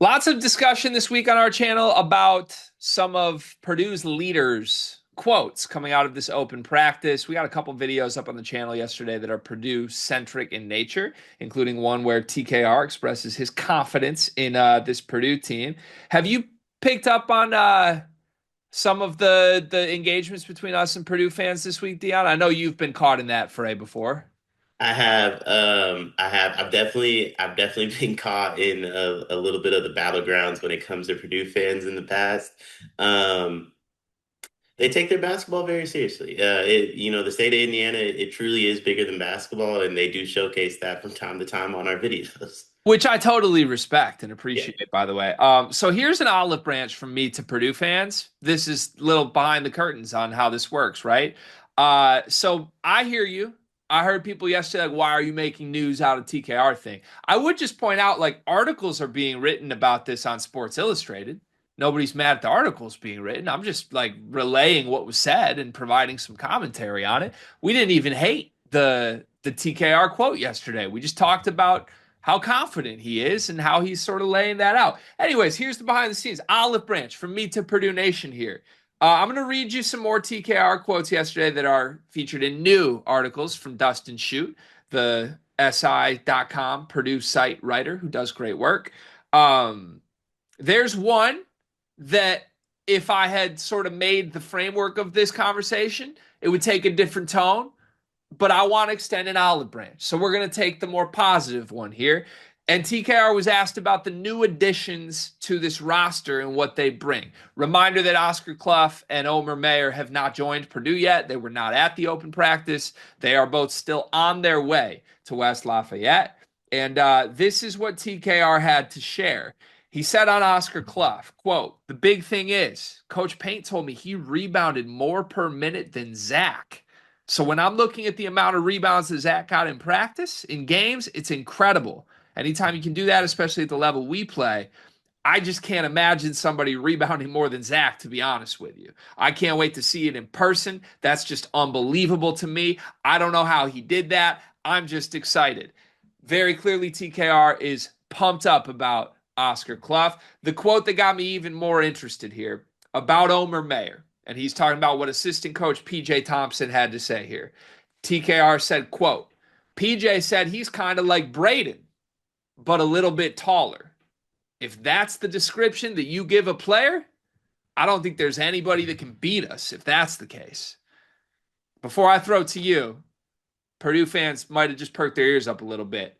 Lots of discussion this week on our channel about some of Purdue's leaders' quotes coming out of this open practice. We got a couple videos up on the channel yesterday that are Purdue centric in nature, including one where TKR expresses his confidence in this Purdue team. Have you picked up on some of the engagements between us and Purdue fans this week, Dion? I know you've been caught in that fray before. I've definitely been caught in a little bit of the battlegrounds when it comes to Purdue fans in the past. Um, they take their basketball very seriously. The state of Indiana, it truly is bigger than basketball, and they do showcase that from time to time on our videos. Which I totally respect and Yeah. appreciate, by the way. So here's an olive branch from me to Purdue fans. This is a little behind the curtains on how this works, right? So I hear you. I heard people yesterday like, why are you making news out of TKR thing? I would just point out like articles are being written about this on Sports Illustrated. Nobody's mad at the articles being written. I'm just like relaying what was said and providing some commentary on it. We didn't even hate the TKR quote yesterday. We just talked about how confident he is and how he's sort of laying that out. Anyways, here's the behind the scenes olive branch from me to Purdue Nation here. I'm going to read you some more TKR quotes yesterday that are featured in new articles from Dustin Shute, the SI.com Purdue site writer who does great work. Um, there's one that if I had sort of made the framework of this conversation, it would take a different tone, but I want to extend an olive branch. So we're going to take the more positive one here. And TKR was asked about the new additions to this roster and what they bring. Reminder that Oscar Clough and Omer Mayer have not joined Purdue yet. They were not at the open practice. They are both still on their way to West Lafayette. And this is what TKR had to share. He said on Oscar Clough, quote, the big thing is, Coach Paint told me he rebounded more per minute than Zach. So when I'm looking at the amount of rebounds that Zach got in practice, in games, it's incredible. Anytime you can do that, especially at the level we play, I just can't imagine somebody rebounding more than Zach, to be honest with you. I can't wait to see it in person. That's just unbelievable to me. I don't know how he did that. I'm just excited. Very clearly, TKR is pumped up about Oscar Clough. The quote that got me even more interested here about Omer Mayer, and he's talking about what assistant coach PJ Thompson had to say here. TKR said, quote, PJ said he's kind of like Braden, but a little bit taller. If that's the description that you give a player, I don't think there's anybody that can beat us if that's the case. Before I throw it to you, Purdue fans might have just perked their ears up a little bit.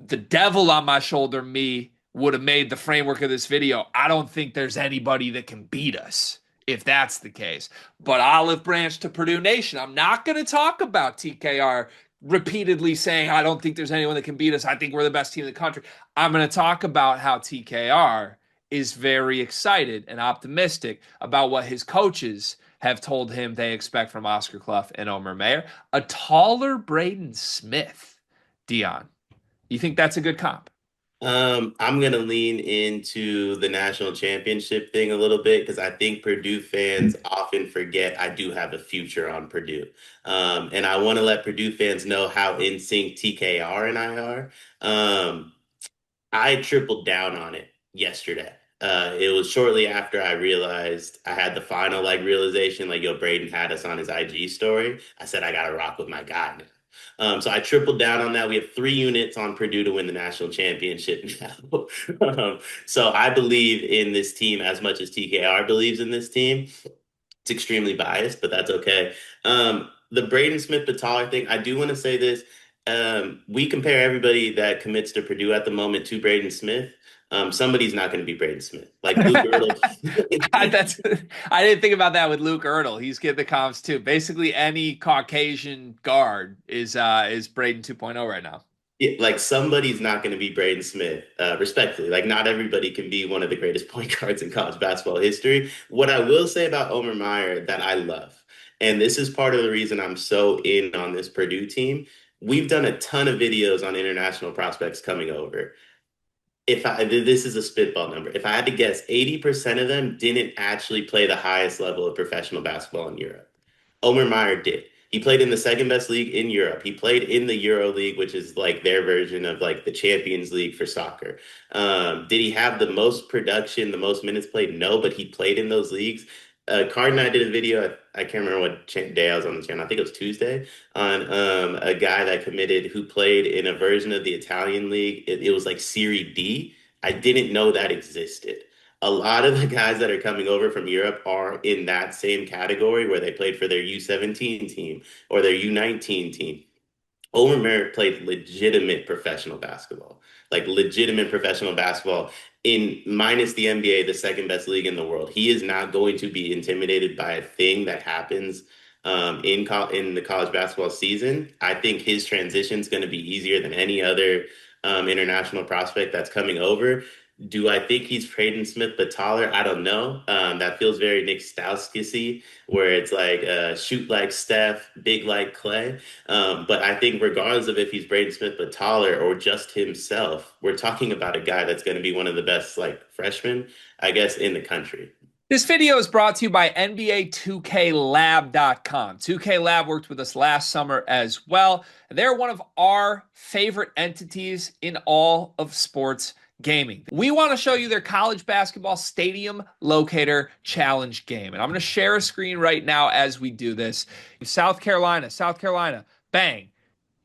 The devil on my shoulder, me, would have made the framework of this video. I don't think there's anybody that can beat us if that's the case. But olive branch to Purdue Nation. I'm not going to talk about TKR repeatedly saying, I don't think there's anyone that can beat us. I think we're the best team in the country. I'm going to talk about how TKR is very excited and optimistic about what his coaches have told him they expect from Oscar Clough and Omer Mayer. A taller Braden Smith, Dion. You think that's a good comp? I'm gonna lean into the national championship thing a little bit because I think Purdue fans often forget I do have a future on Purdue. And I want to let Purdue fans know how in sync TKR and I are. Um, I tripled down on it yesterday. It was shortly after I realized I had the final realization, like, yo, Braden had us on his IG story. I said I gotta rock with my guy now. So I tripled down on that. We have 3 units on Purdue to win the national championship now. So I believe in this team as much as TKR believes in this team. It's extremely biased, but that's okay. The Braden Smith Batar thing, I do want to say this. We compare everybody that commits to Purdue at the moment to Braden Smith. Somebody's not going to be Braden Smith. Like Luke Girdle. That's I didn't think about that with Luke Ertl. He's getting the comps too. Basically, any Caucasian guard is Braden 2.0 right now. Yeah, like somebody's not going to be Braden Smith, respectfully. Like not everybody can be one of the greatest point guards in college basketball history. What I will say about Omer Meyer that I love, and this is part of the reason I'm so in on this Purdue team. We've done a ton of videos on international prospects coming over. If I this is a spitball number, if I had to guess, 80% of them didn't actually play the highest level of professional basketball in Europe. Omer Meyer did. He played in the second best league in Europe. He played in the Euro League, which is like their version of like the Champions League for soccer. Did he have the most production, the most minutes played? No, but he played in those leagues. Card and I did a video. I can't remember what day I was on the channel. I think it was Tuesday on a guy that committed who played in a version of the Italian league. It was like Serie D. I didn't know that existed. A lot of the guys that are coming over from Europe are in that same category where they played for their U17 team or their U19 team. Omer Mayer played legitimate professional basketball, like legitimate professional basketball in minus the NBA, the second best league in the world. He is not going to be intimidated by a thing that happens in the college basketball season. I think his transition is going to be easier than any other international prospect that's coming over. Do I think he's Braden Smith but taller? I don't know. That feels very Nick Stauskas-y, where it's like shoot like Steph, big like Clay. But I think regardless of if he's Braden Smith but taller or just himself, we're talking about a guy that's going to be one of the best like freshmen, I guess, in the country. This video is brought to you by NBA 2KLab.com. 2K Lab worked with us last summer as well. They're one of our favorite entities in all of sports gaming. We want to show you their college basketball stadium locator challenge game. And I'm going to share a screen right now as we do this. South Carolina, bang.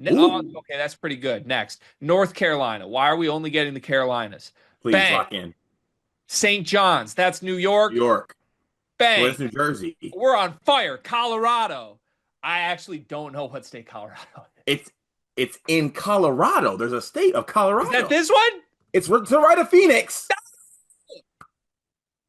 Oh, Ooh. okay, that's pretty good. Next, North Carolina. Why are we only getting the Carolinas? Please Bang. lock in. St. John's, that's New New York. York. Bang. Where's New Jersey? We're on fire. Colorado. I actually don't know what state Colorado is. It's in Colorado. There's a state of Is that Colorado. this one? It's to the right of Phoenix.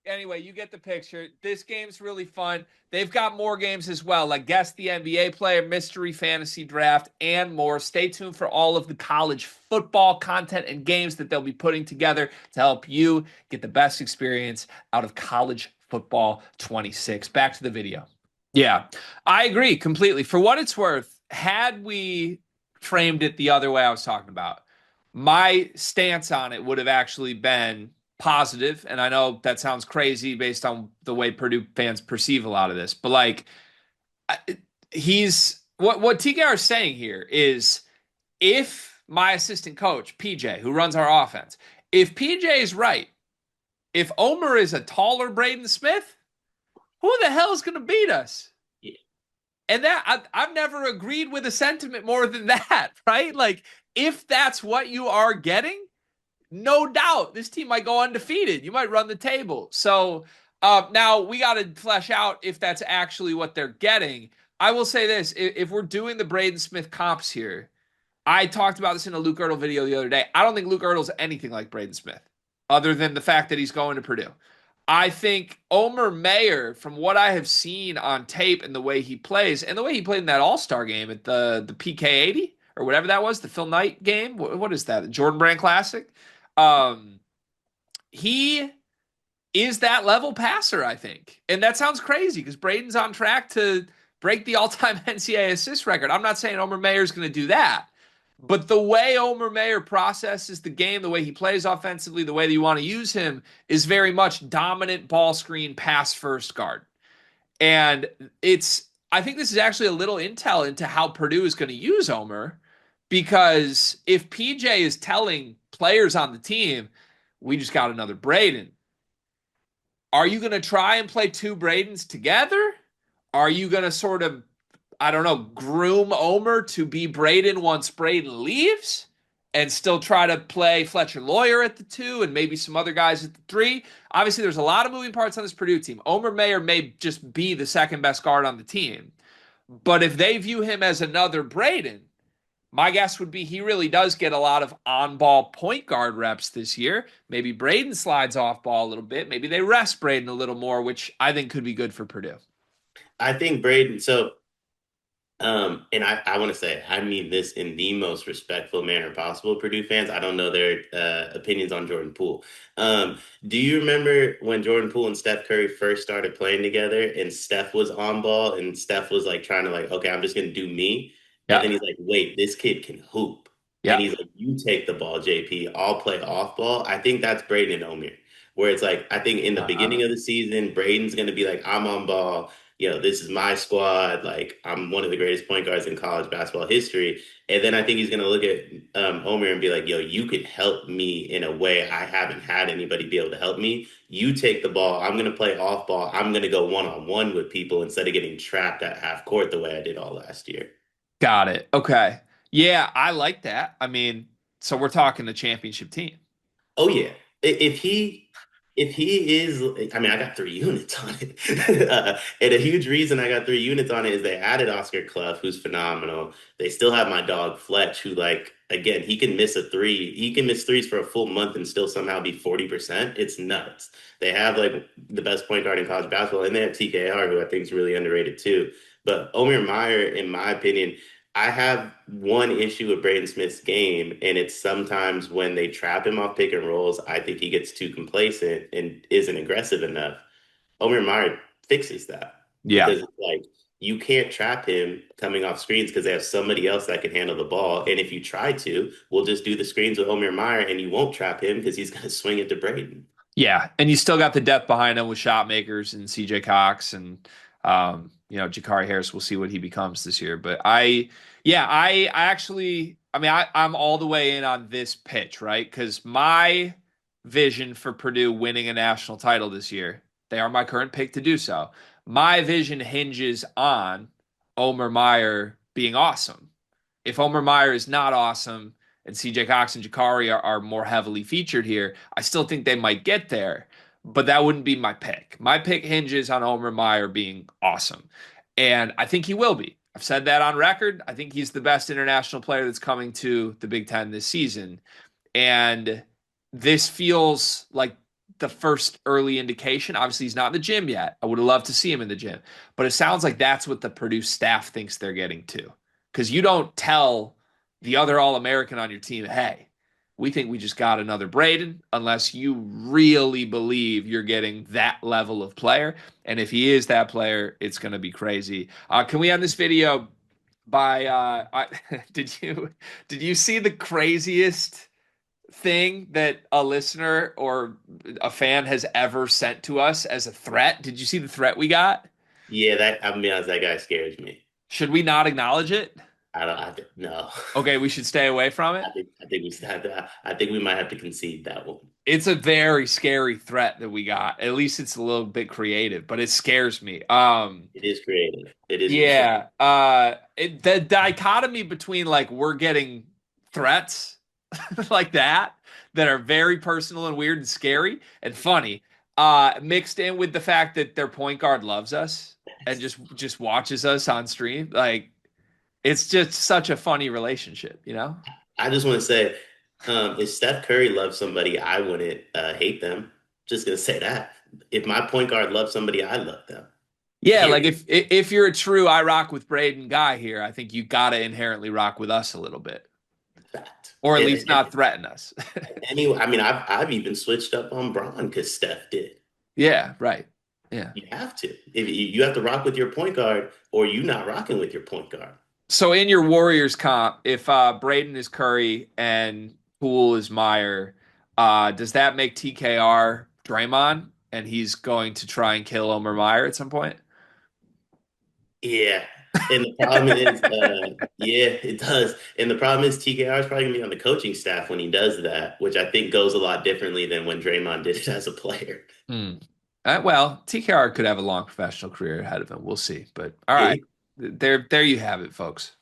Anyway, you get the picture. This game's really fun. They've got more games as well, like Guess the NBA Player, Mystery Fantasy Draft, and more. Stay tuned for all of the college football content and games that they'll be putting together to help you get the best experience out of college football 26. Back to the video. Yeah, I agree completely. For what it's worth, had we framed it the other way I was talking about, my stance on it would have actually been positive. And I know that sounds crazy based on the way Purdue fans perceive a lot of this, but like he's what TKR is saying here is if my assistant coach, PJ, who runs our offense, if PJ is right, if Omer is a taller Braden Smith, who the hell is going to beat us? Yeah. And I've never agreed with a sentiment more than that, right? Like, if that's what you are getting, no doubt this team might go undefeated. You might run the table. So now we got to flesh out if that's actually what they're getting. I will say this. If we're doing the Braden Smith comps here, I talked about this in a Luke Ertl video the other day. I don't think Luke Ertl's anything like Braden Smith, other than the fact that he's going to Purdue. I think Omer Mayer, from what I have seen on tape and the way he plays, and the way he played in that All-Star game at the PK80 or whatever that was, the Phil Knight game. What is that? The Jordan Brand Classic. He is that level passer, I think. And that sounds crazy because Braden's on track to break the all-time NCAA assist record. I'm not saying Omer Mayer is going to do that. But the way Omer Mayer processes the game, the way he plays offensively, the way that you want to use him is very much dominant ball screen, pass first guard. And I think this is actually a little intel into how Purdue is going to use Omer, because if PJ is telling players on the team, we just got another Braden, are you going to try and play two Bradens together? Are you going to sort of, I don't know, groom Omer to be Braden once Braden leaves and still try to play Fletcher Lawyer at the two and maybe some other guys at the three? Obviously, there's a lot of moving parts on this Purdue team. Omer Mayer may just be the second best guard on the team. But if they view him as another Braden, my guess would be he really does get a lot of on-ball point guard reps this year. Maybe Braden slides off ball a little bit. Maybe they rest Braden a little more, which I think could be good for Purdue. I think Braden, so and I want to say, I mean this in the most respectful manner possible, Purdue fans. I don't know their opinions on Jordan Poole. Do you remember when Jordan Poole and Steph Curry first started playing together and Steph was on ball and Steph was like trying to like, okay, I'm just going to do me. And Yeah. then he's like, wait, this kid can hoop. And Yeah. he's like, you take the ball, JP. I'll play off ball. I think that's Braden and Omer, where it's like, I think in the Uh-huh. beginning of the season, Braden's going to be like, I'm on ball. this is my squad. Like, I'm one of the greatest point guards in college basketball history. And then I think he's going to look at Omer and be like, yo, you could help me in a way I haven't had anybody be able to help me. You take the ball. I'm going to play off ball. I'm going to go one-on-one with people instead of getting trapped at half court the way I did all last year. Got it. Okay. Yeah, I like that. I mean, so we're talking the championship team. Oh yeah. If he is, I mean, I got 3 units on it. And a huge reason I got 3 units on it is they added Oscar Clough, who's phenomenal. They still have my dog Fletch, who, like, again, he can miss a three. He can miss threes for a full month and still somehow be 40%. It's nuts. They have like the best point guard in college basketball, and they have TKR, who I think is really underrated too. But Omer Meyer, in my opinion, I have one issue with Braden Smith's game, and it's sometimes when they trap him off pick and rolls, I think he gets too complacent and isn't aggressive enough. Omer Mayer fixes that Yeah. because it's like you can't trap him coming off screens because they have somebody else that can handle the ball. And if you try to, we'll just do the screens with Omer Meyer and you won't trap him because he's going to swing it to Braden. Yeah, and you still got the depth behind him with shot makers and CJ Cox and Jakari Harris. We'll see what he becomes this year. But I actually, I mean, I'm all the way in on this pitch, right? Because my vision for Purdue winning a national title this year, they are my current pick to do so. My vision hinges on Omer Meyer being awesome. If Omer Meyer is not awesome and CJ Cox and Jakari are more heavily featured here, I still think they might get there, but that wouldn't be my pick. My pick hinges on Omer Meyer being awesome, and I think he will be. I've said that on record. I think he's the best international player that's coming to the Big Ten this season, and this feels like the first early indication. Obviously, he's not in the gym yet. I would have loved to see him in the gym, but it sounds like that's what the Purdue staff thinks they're getting to. Because you don't tell the other All American on your team, hey, we think we just got another Braden, unless you really believe you're getting that level of player. And if he is that player, it's going to be crazy. Can we end this video by did you see the craziest thing that a listener or a fan has ever sent to us as a threat? Did you see the threat we got? Yeah, that I'm be honest, that guy scares me. Should we not acknowledge it? I don't. No. Okay, we should stay away from it. I think we might have to concede that one. It's a very scary threat that we got. At least it's a little bit creative, but it scares me. It is creative. It is for sure. Yeah. The dichotomy between like we're getting threats like that are very personal and weird and scary and funny, mixed in with the fact that their point guard loves us and just watches us on stream. Like it's just such a funny relationship, you know? I just want to say, if Steph Curry loves somebody, I wouldn't hate them. Just gonna say that. If my point guard loves somebody, I love them. Yeah, like Period. if you're a true I rock with Braden guy here, I think you got to inherently rock with us a little bit, Fact. or at And, least and not threaten us. anyway, I mean, I've even switched up on Braun because Steph did. Yeah, right. Yeah. You have to. If you have to rock with your point guard, or you not rocking with your point guard. So in your Warriors comp, if Braden is Curry and Poole is Meyer, does that make TKR Draymond and he's going to try and kill Omer Meyer at some point? Yeah. And the problem is, yeah, it does. And the problem is TKR is probably gonna be on the coaching staff when he does that, which I think goes a lot differently than when Draymond did it as a player. Hmm. Well, TKR could have a long professional career ahead of him. We'll see. But all Yeah, right, there you have it, folks.